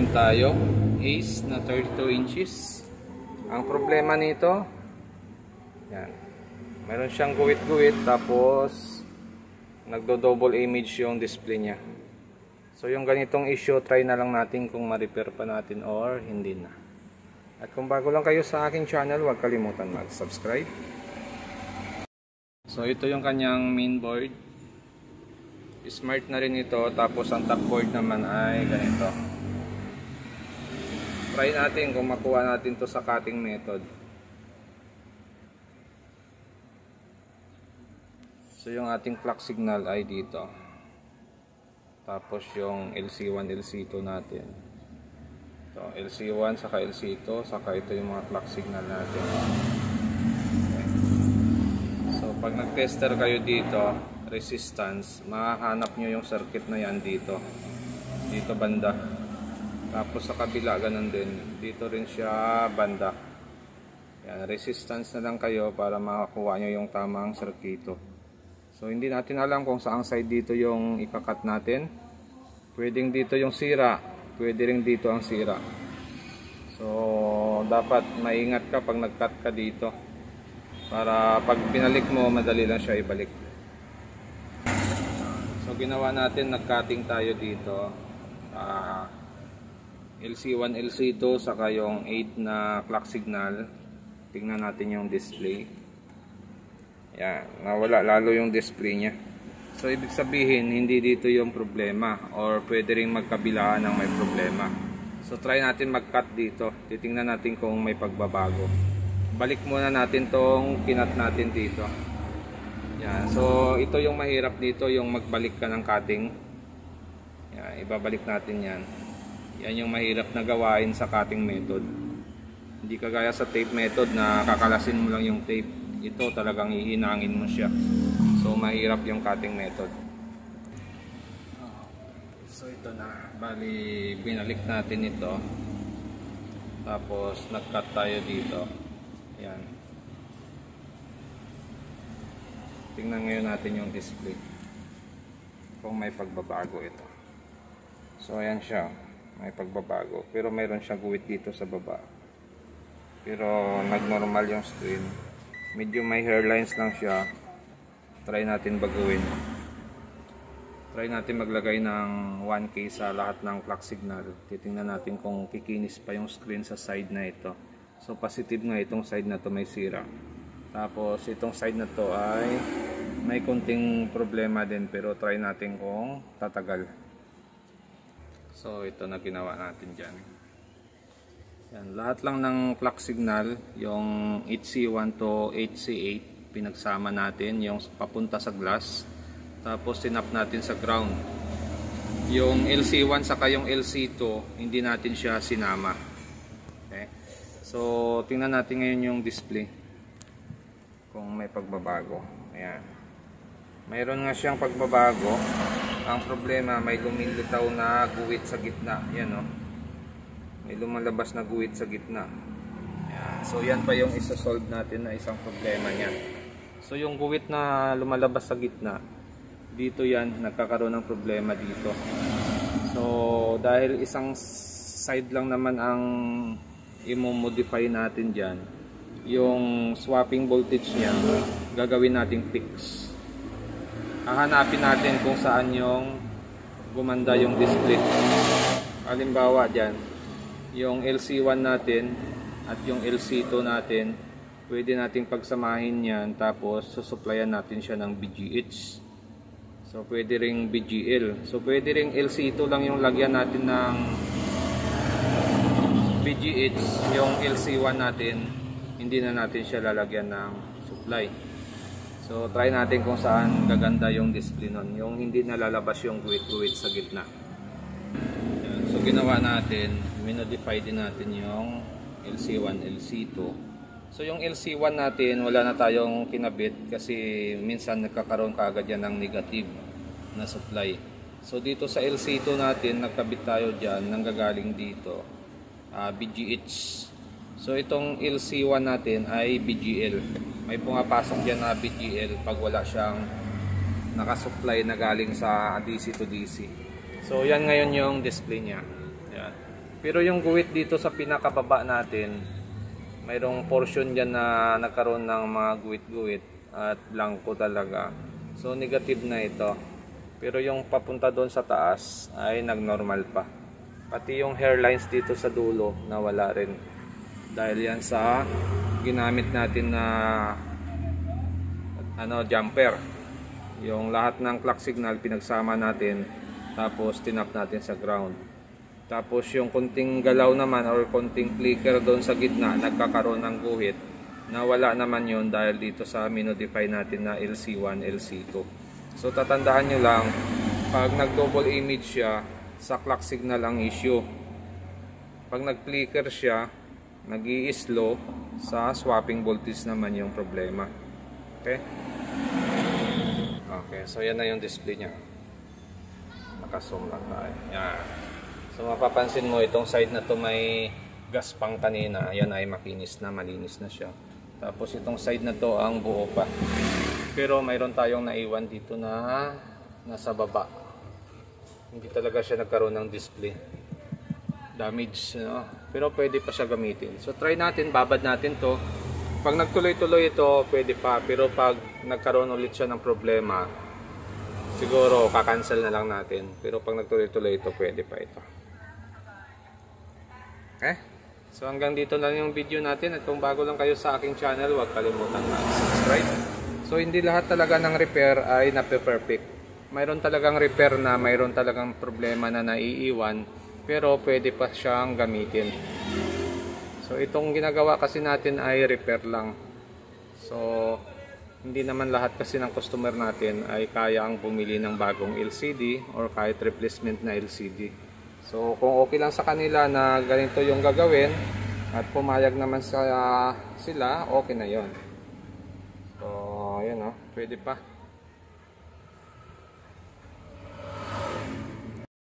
Tayo Ace na 32 inches. Ang problema nito, yan, meron siyang guwit-guwit, tapos nagdo-double image yung display niya. So yung ganitong issue, try na lang natin kung ma-repair pa natin or hindi na. At kung bago lang kayo sa aking channel, huwag kalimutan mag-subscribe. So ito yung kanyang mainboard. Smart na rin ito, tapos ang top board naman ay ganito. Try natin kung makuha natin to sa cutting method. So yung ating clock signal ay dito. Tapos yung LC1, LC2 natin. Ito, LC1 saka LC2, saka ito yung mga clock signal natin. Okay. So pag nag-tester kayo dito, resistance, mahahanap nyo yung circuit na yan dito. Dito banda. Tapos sa kabila ganun din. Dito rin siya banda. Yan, resistance na lang kayo para makakuha nyo yung tamang circuito. So hindi natin alam kung saang side dito yung ikakat natin. Pwedeng dito yung sira, pwede rin dito ang sira. So dapat maingat ka pag nag-cut ka dito. Para pag binalik mo, madali lang siya ibalik. So ginawa natin, nag-cutting tayo dito. LC1, LC2, saka yung 8 na clock signal. Tingnan natin yung display. Yan, nawala lalo yung display niya. So ibig sabihin, hindi dito yung problema, or pwede rin magkabilaan ng may problema. So try natin mag-cut dito. Titingnan natin kung may pagbabago. Balik muna natin tong kinat natin dito. Yan, so ito yung mahirap dito, yung magbalik ka ng cutting. Yan, ibabalik natin yan. Yan yung mahirap na gawain sa cutting method. Hindi kagaya sa tape method na kakalasin mo lang yung tape. Ito talagang hihinangin mo siya. So mahirap yung cutting method. So ito na. Bali binalik natin ito. Tapos nag-cut tayo dito. Yan. Tingnan ngayon natin yung display. Kung may pagbabago ito. So ayan siya. May pagbabago, pero mayroon siyang guwit dito sa baba, pero nagnormal yung screen. Medyo may hairlines lang siya. Try natin baguhin. Try natin maglagay ng 1K sa lahat ng clock signal. Titingnan natin kung kikinis pa yung screen sa side na ito. So positive nga itong side na to, may sira. Tapos itong side na to ay may konting problema din, pero try natin kung tatagal. So ito na ginawa natin dyan. Yan, lahat lang ng clock signal, yung HC1 to HC8, pinagsama natin yung papunta sa glass. Tapos sinap natin sa ground. Yung LC1 saka yung LC2, hindi natin siya sinama. Okay? So tingnan natin ngayon yung display. Kung may pagbabago. Ayan. Mayroon nga siyang pagbabago. Ang problema, may lumilitaw na guwit sa gitna. Yan, oh. May lumalabas na guwit sa gitna. Yan. So yan pa yung isa-solve natin na isang problema niya. So yung guwit na lumalabas sa gitna, dito yan, nagkakaroon ng problema dito. So dahil isang side lang naman ang i-modify natin dyan, yung swapping voltage niya, gagawin nating fix. Hahanapin natin kung saan yung gumanda yung display. Halimbawa dyan, yung LC1 natin at yung LC2 natin, pwede nating pagsamahin yan, tapos susuplayan natin siya ng BGH. So pwede ring BGL. So pwede ring LC2 lang yung lagyan natin ng BGH. Yung LC1 natin, hindi na natin siya lalagyan ng supply. So try natin kung saan gaganda yung display nun, yung hindi nalalabas yung guwit-guwit sa gitna. Yan. So ginawa natin, minodify din natin yung LC1, LC2. So yung LC1 natin, wala na tayong kinabit kasi minsan nagkakaroon kaagad yan ng negative na supply. So dito sa LC2 natin, nagkabit tayo dyan, nanggagaling dito, BGH. So itong LC1 natin ay BGL. May pumapasok dyan na BGL pag wala siyang nakasupply na galing sa DC to DC. So yan ngayon yung display niya. Yan. Pero yung guhit dito sa pinakababa natin, mayroong portion dyan na nagkaroon ng mga guhit-guhit at blanco talaga. So negative na ito. Pero yung papunta doon sa taas ay nagnormal pa. Pati yung hairlines dito sa dulo nawala rin. Dahil yan sa ginamit natin na jumper. Yung lahat ng clock signal pinagsama natin, tapos tinap natin sa ground. Tapos yung konting galaw naman or konting flicker doon sa gitna, nagkakaroon ng guhit. Nawala naman yun dahil dito sa minodify natin na LC1, LC2. So tatandaan nyo lang, pag nag-double image siya, sa clock signal ang issue. Pag nag-flicker siya, nag-i-slow, sa swapping voltage naman yung problema. Okay? Okay, so yan na yung display niya. Naka-zoom lang tayo. Yan. So mapapansin mo itong side na to may gaspang kanina. Yan ay makinis na, malinis na siya. Tapos itong side na to ang buo pa. Pero mayroon tayong naiwan dito na nasa baba. Hindi talaga siya nagkaroon ng display. Damage, no? Pero pwede pa siya gamitin. So try natin, babad natin to. Pag nagtuloy-tuloy ito, pwede pa. Pero pag nagkaroon ulit siya ng problema, siguro kakancel na lang natin. Pero pag nagtuloy-tuloy ito, pwede pa ito. Okay? So hanggang dito lang yung video natin. At kung bago lang kayo sa aking channel, huwag kalimutan mag-subscribe. So hindi lahat talaga ng repair ay nape-perfect. Mayroon talagang repair na mayroon talagang problema na naiiwan, pero pwede pa siyang gamitin. So itong ginagawa kasi natin ay repair lang. So hindi naman lahat kasi ng customer natin ay kaya ang bumili ng bagong LCD or kahit replacement na LCD. So kung okay lang sa kanila na ganito yung gagawin at pumayag naman sila, okay na yon. So ayan, pwede pa.